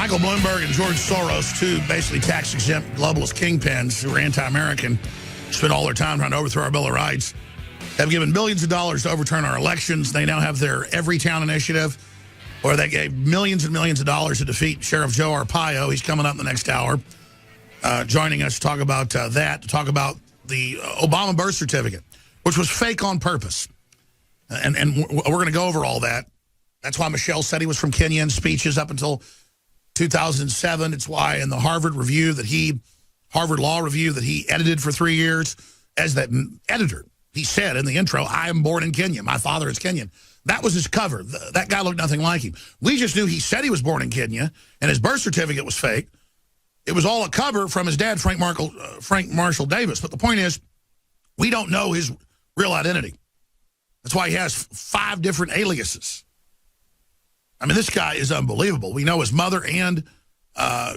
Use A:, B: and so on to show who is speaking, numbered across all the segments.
A: Michael Bloomberg and George Soros, two basically tax-exempt globalist kingpins who are anti-American, spend all their time trying to overthrow our Bill of Rights, have given billions of dollars to overturn our elections. They now have their Everytown initiative, where they gave millions and millions of dollars to defeat Sheriff Joe Arpaio. He's coming up in the next hour, joining us to talk about that, to talk about the Obama birth certificate, which was fake on purpose. And we're going to go over all that. That's why Michelle said he was from Kenya in speeches up until 2007. It's why in the Harvard Law Review that he edited for 3 years, as that editor, he said in the intro, "I am born in Kenya. My father is Kenyan." That was his cover. That guy looked nothing like him. We just knew he said he was born in Kenya, and his birth certificate was fake. It was all a cover from his dad, Frank Marshall Davis. But the point is, we don't know his real identity. That's why he has 5 different aliases. I mean, this guy is unbelievable. We know his mother and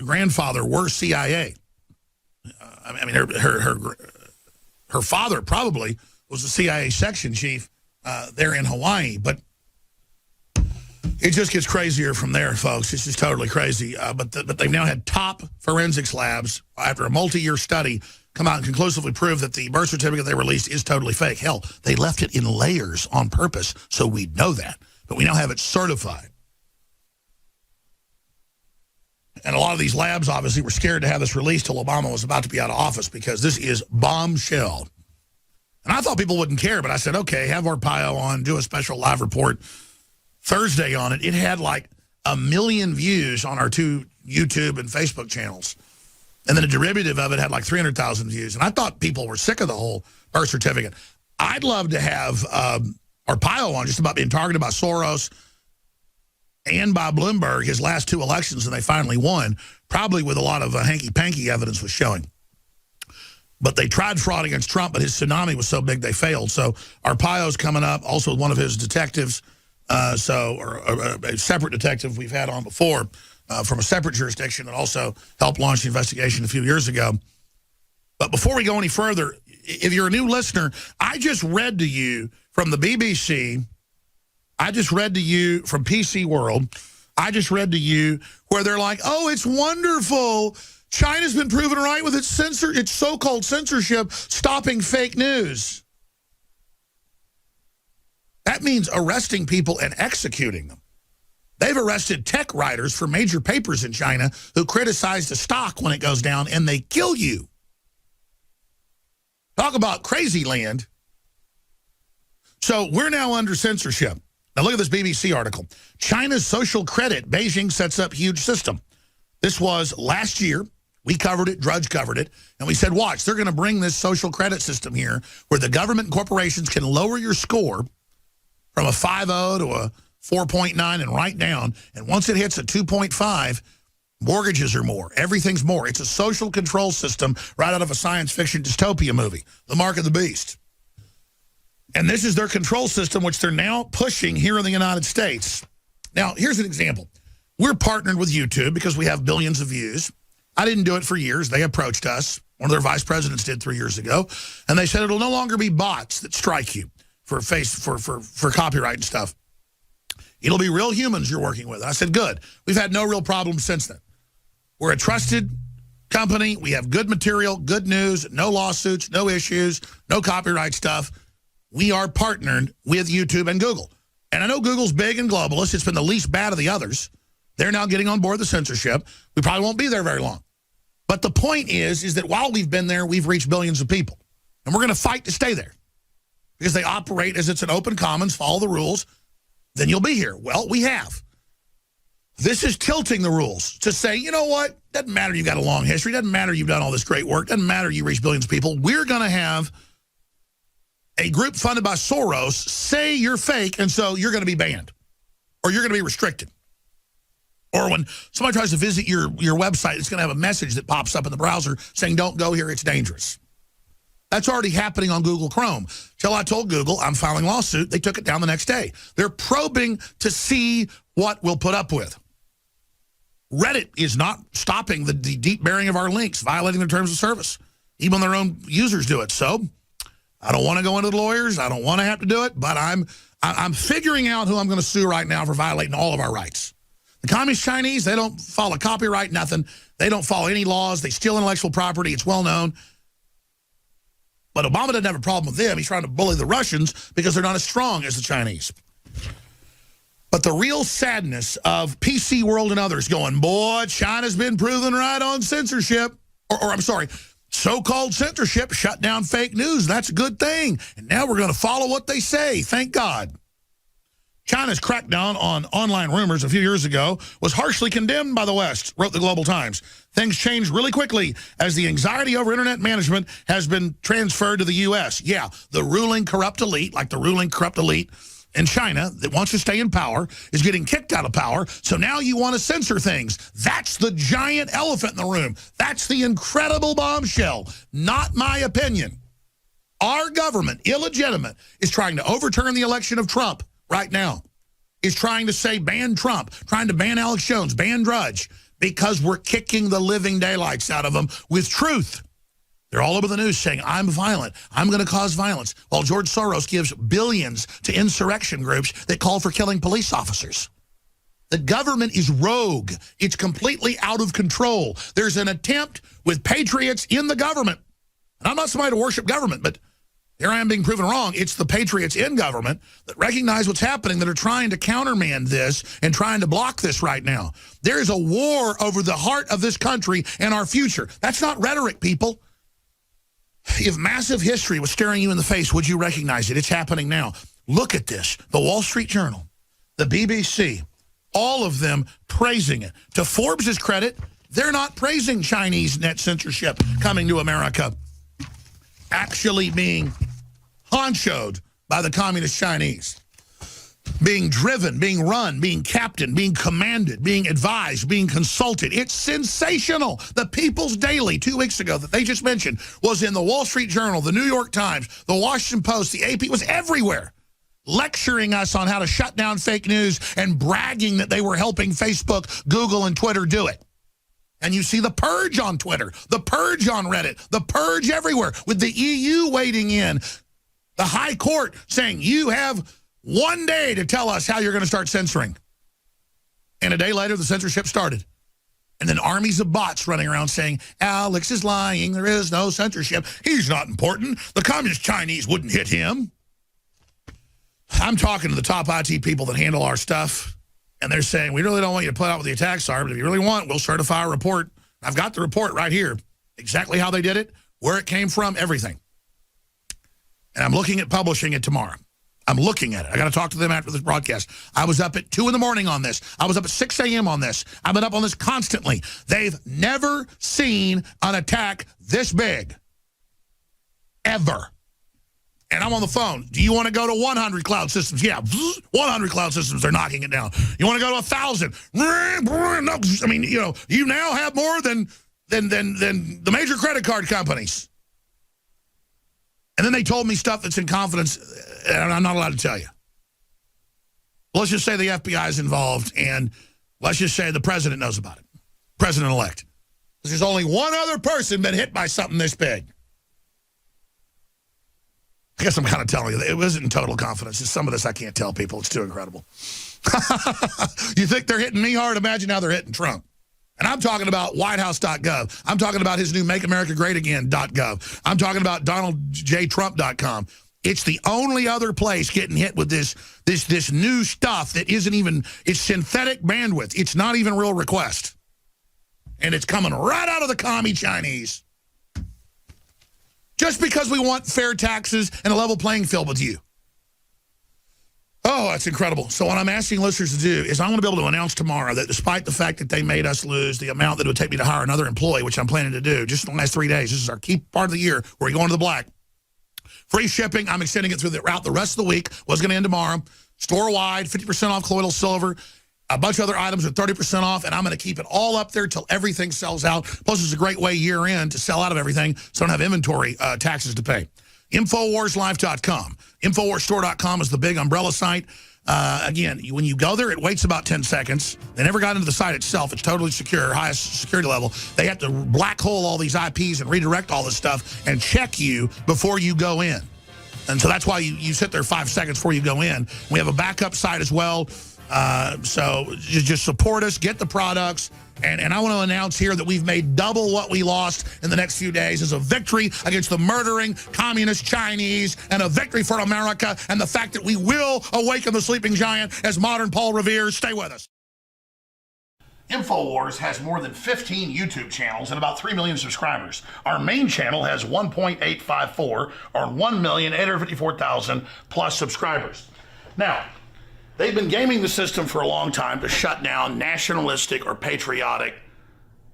A: grandfather were CIA. I mean, her father probably was the CIA section chief there in Hawaii. But it just gets crazier from there, folks. It's just totally crazy. But they've now had top forensics labs, after a multi-year study, come out and conclusively prove that the birth certificate they released is totally fake. Hell, they left it in layers on purpose, so we'd know that. But we now have it certified. And a lot of these labs, obviously, were scared to have this released till Obama was about to be out of office, because this is bombshell. And I thought people wouldn't care, but I said, okay, have Arpaio on, do a special live report Thursday on it. It had like 1 million views on our 2 YouTube and Facebook channels. And then a derivative of it had like 300,000 views. And I thought people were sick of the whole birth certificate. I'd love to have Arpaio on, just about being targeted by Soros and by Bloomberg, his last 2 elections, and they finally won, probably with a lot of hanky-panky evidence was showing. But they tried fraud against Trump, but his tsunami was so big they failed. So Arpaio's coming up, also one of his detectives, a separate detective we've had on before from a separate jurisdiction, and also helped launch the investigation a few years ago. But before we go any further, if you're a new listener, I just read to you from the BBC, I just read to you from PC World, I just read to you where they're like, oh, it's wonderful. China's been proven right with its so-called censorship, stopping fake news. That means arresting people and executing them. They've arrested tech writers for major papers in China who criticize the stock when it goes down, and they kill you. Talk about crazy land. So we're now under censorship. Now look at this BBC article. China's social credit, Beijing sets up huge system. This was last year. We covered it, Drudge covered it, and we said, watch, they're going to bring this social credit system here where the government and corporations can lower your score from a 5.0 to a 4.9 and right down. And once it hits a 2.5, mortgages are more. Everything's more. It's a social control system right out of a science fiction dystopia movie, The Mark of the Beast. And this is their control system, which they're now pushing here in the United States. Now, here's an example. We're partnered with YouTube because we have billions of views. I didn't do it for years. They approached us. One of their vice presidents did 3 years ago. And they said it'll no longer be bots that strike you for copyright and stuff. It'll be real humans you're working with. I said, good. We've had no real problems since then. We're a trusted company. We have good material, good news, no lawsuits, no issues, no copyright stuff. We are partnered with YouTube and Google. And I know Google's big and globalist. It's been the least bad of the others. They're now getting on board the censorship. We probably won't be there very long. But the point is that while we've been there, we've reached billions of people. And we're going to fight to stay there. Because they operate as it's an open commons, follow the rules, then you'll be here. Well, we have. This is tilting the rules to say, you know what? Doesn't matter you've got a long history. Doesn't matter you've done all this great work. Doesn't matter you reach billions of people. We're going to have a group funded by Soros say you're fake, and so you're going to be banned. Or you're going to be restricted. Or when somebody tries to visit your website, it's going to have a message that pops up in the browser saying, don't go here, it's dangerous. That's already happening on Google Chrome. Till I told Google I'm filing a lawsuit, they took it down the next day. They're probing to see what we'll put up with. Reddit is not stopping the deep burying of our links, violating their terms of service. Even their own users do it. So I don't want to go into the lawyers. I don't want to have to do it, but I'm figuring out who I'm going to sue right now for violating all of our rights. The Communist Chinese, they don't follow copyright, nothing. They don't follow any laws. They steal intellectual property. It's well known. But Obama doesn't have a problem with them. He's trying to bully the Russians because they're not as strong as the Chinese. But the real sadness of PC World and others going, boy, China's been proven right on censorship. Or I'm sorry, so-called censorship shut down fake news. That's a good thing. And now we're going to follow what they say. Thank God. China's crackdown on online rumors a few years ago was harshly condemned by the West, wrote the Global Times. Things changed really quickly as the anxiety over internet management has been transferred to the U.S. Yeah, the ruling corrupt elite, like the ruling corrupt elite in China that wants to stay in power, is getting kicked out of power, so now you want to censor things. That's the giant elephant in the room. That's the incredible bombshell. Not my opinion. Our government, illegitimate, is trying to overturn the election of Trump right now. Is trying to say ban Trump, trying to ban Alex Jones, ban Drudge, because we're kicking the living daylights out of them with truth. They're all over the news saying, I'm violent. I'm going to cause violence. While George Soros gives billions to insurrection groups that call for killing police officers. The government is rogue. It's completely out of control. There's an attempt with patriots in the government. And I'm not somebody to worship government, but here I am being proven wrong. It's the patriots in government that recognize what's happening that are trying to countermand this and trying to block this right now. There is a war over the heart of this country and our future. That's not rhetoric, people. If massive history was staring you in the face, would you recognize it? It's happening now. Look at this. The Wall Street Journal, the BBC, all of them praising it. To Forbes' credit, they're not praising Chinese net censorship coming to America, actually being honchoed by the communist Chinese. Being driven, being run, being captained, being commanded, being advised, being consulted. It's sensational. The People's Daily 2 weeks ago that they just mentioned was in the Wall Street Journal, the New York Times, the Washington Post, the AP, was everywhere, lecturing us on how to shut down fake news and bragging that they were helping Facebook, Google, and Twitter do it. And you see the purge on Twitter, the purge on Reddit, the purge everywhere, with the EU wading in, the High Court saying you have 1 day to tell us how you're going to start censoring. And a day later, the censorship started. And then armies of bots running around saying, Alex is lying, there is no censorship. He's not important. The communist Chinese wouldn't hit him. I'm talking to the top IT people that handle our stuff, and they're saying, we really don't want you to put out what the attacks are, but if you really want, we'll certify a report. I've got the report right here. Exactly how they did it, where it came from, everything. And I'm looking at publishing it tomorrow. I'm looking at it. I got to talk to them after this broadcast. I was up at 2 in the morning on this. I was up at 6 a.m. on this. I've been up on this constantly. They've never seen an attack this big. Ever. And I'm on the phone. Do you want to go to 100 cloud systems? Yeah, 100 cloud systems, they're knocking it down. You want to go to 1,000? I mean, you know, you now have more than the major credit card companies. And then they told me stuff that's in confidence, and I'm not allowed to tell you. Let's just say the FBI is involved, and let's just say the president knows about it. President-elect. There's only one other person been hit by something this big. I guess I'm kind of telling you, it wasn't in total confidence. Some of this I can't tell people. It's too incredible. You think they're hitting me hard? Imagine how they're hitting Trump. And I'm talking about whitehouse.gov. I'm talking about his new makeamericagreatagain.gov. I'm talking about donaldjtrump.com. It's the only other place getting hit with this new stuff that isn't even, it's synthetic bandwidth. It's not even real request. And it's coming right out of the commie Chinese. Just because we want fair taxes and a level playing field with you. Oh, that's incredible. So what I'm asking listeners to do is I want to be able to announce tomorrow that despite the fact that they made us lose the amount that it would take me to hire another employee, which I'm planning to do just in the last 3 days. This is our key part of the year where we're going to the black. Free shipping. I'm extending it through the route the rest of the week. Was going to end tomorrow. Store-wide, 50% off colloidal silver. A bunch of other items at 30% off, and I'm going to keep it all up there till everything sells out. Plus, it's a great way year-end to sell out of everything so I don't have inventory taxes to pay. InfoWarsLife.com. InfoWarsStore.com is the big umbrella site. Again, when you go there, it waits about 10 seconds. They never got into the site itself. It's totally secure, highest security level. They have to black hole all these IPs and redirect all this stuff and check you before you go in. And so that's why you sit there 5 seconds before you go in. We have a backup site as well. So just support us, get the products. And I want to announce here that we've made double what we lost in the next few days as a victory against the murdering communist Chinese and a victory for America and the fact that we will awaken the sleeping giant as modern Paul Revere. Stay with us. InfoWars has more than 15 YouTube channels and about 3 million subscribers. Our main channel has 1.854 or 1,854,000 plus subscribers. Now, they've been gaming the system for a long time to shut down nationalistic or patriotic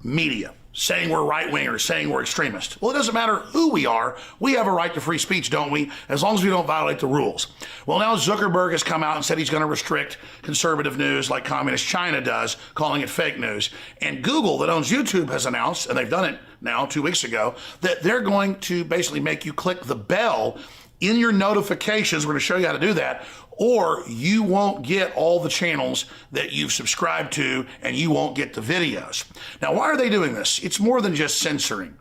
A: media, saying we're right-wingers, saying we're extremists. Well, it doesn't matter who we are. We have a right to free speech, don't we? As long as we don't violate the rules. Well, now Zuckerberg has come out and said he's going to restrict conservative news like communist China does, calling it fake news. And Google, that owns YouTube, has announced, and they've done it now 2 weeks ago, that they're going to basically make you click the bell in your notifications. We're going to show you how to do that, or you won't get all the channels that you've subscribed to and you won't get the videos. Now, why are they doing this? It's more than just censoring.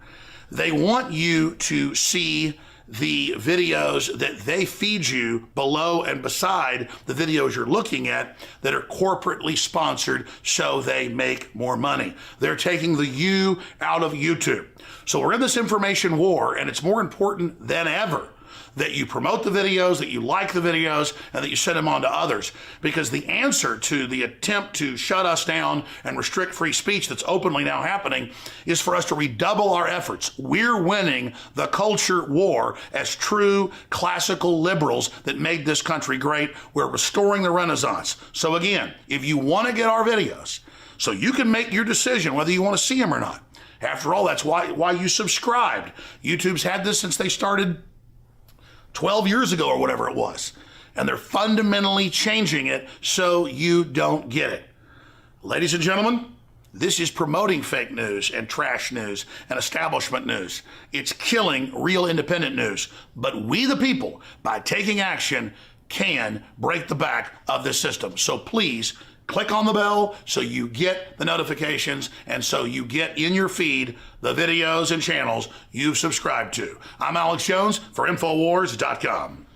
A: They want you to see the videos that they feed you below and beside the videos you're looking at that are corporately sponsored so they make more money. They're taking the you out of YouTube. So we're in this information war, and it's more important than ever that you promote the videos, that you like the videos, and that you send them on to others. Because the answer to the attempt to shut us down and restrict free speech that's openly now happening is for us to redouble our efforts. We're winning the culture war as true classical liberals that made this country great. We're restoring the Renaissance. So again, if you want to get our videos, so you can make your decision whether you want to see them or not. After all, that's why you subscribed. YouTube's had this since they started 12 years ago or whatever it was. And they're fundamentally changing it so you don't get it. Ladies and gentlemen, this is promoting fake news and trash news and establishment news. It's killing real independent news. But we the people, by taking action, can break the back of this system. So please, click on the bell so you get the notifications and so you get in your feed the videos and channels you've subscribed to. I'm Alex Jones for Infowars.com.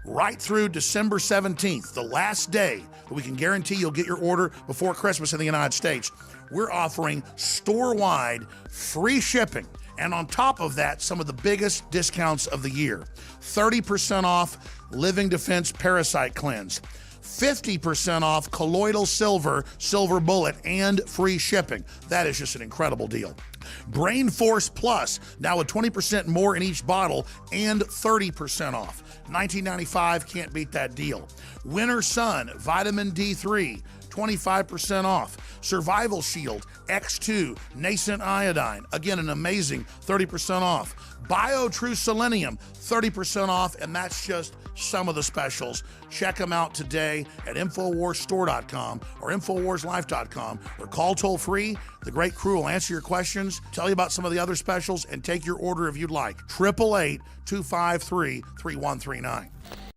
A: Right through December 17th, the last day that we can guarantee you'll get your order before Christmas in the United States, we're offering store-wide free shipping. And on top of that, some of the biggest discounts of the year. 30% off Living Defense Parasite Cleanse. 50% off colloidal silver bullet, and free shipping. That is just an incredible deal. Brain Force Plus, now with 20% more in each bottle and 30% off. $19.95, can't beat that deal. Winter Sun, Vitamin D3, 25% off. Survival Shield, X2, Nascent Iodine, again, an amazing 30% off. BioTrue Selenium, 30% off, and that's just some of the specials. Check them out today at InfoWarsStore.com or InfoWarsLife.com, or call toll free. The great crew will answer your questions, tell you about some of the other specials, and take your order if you'd like. 888-253-3139.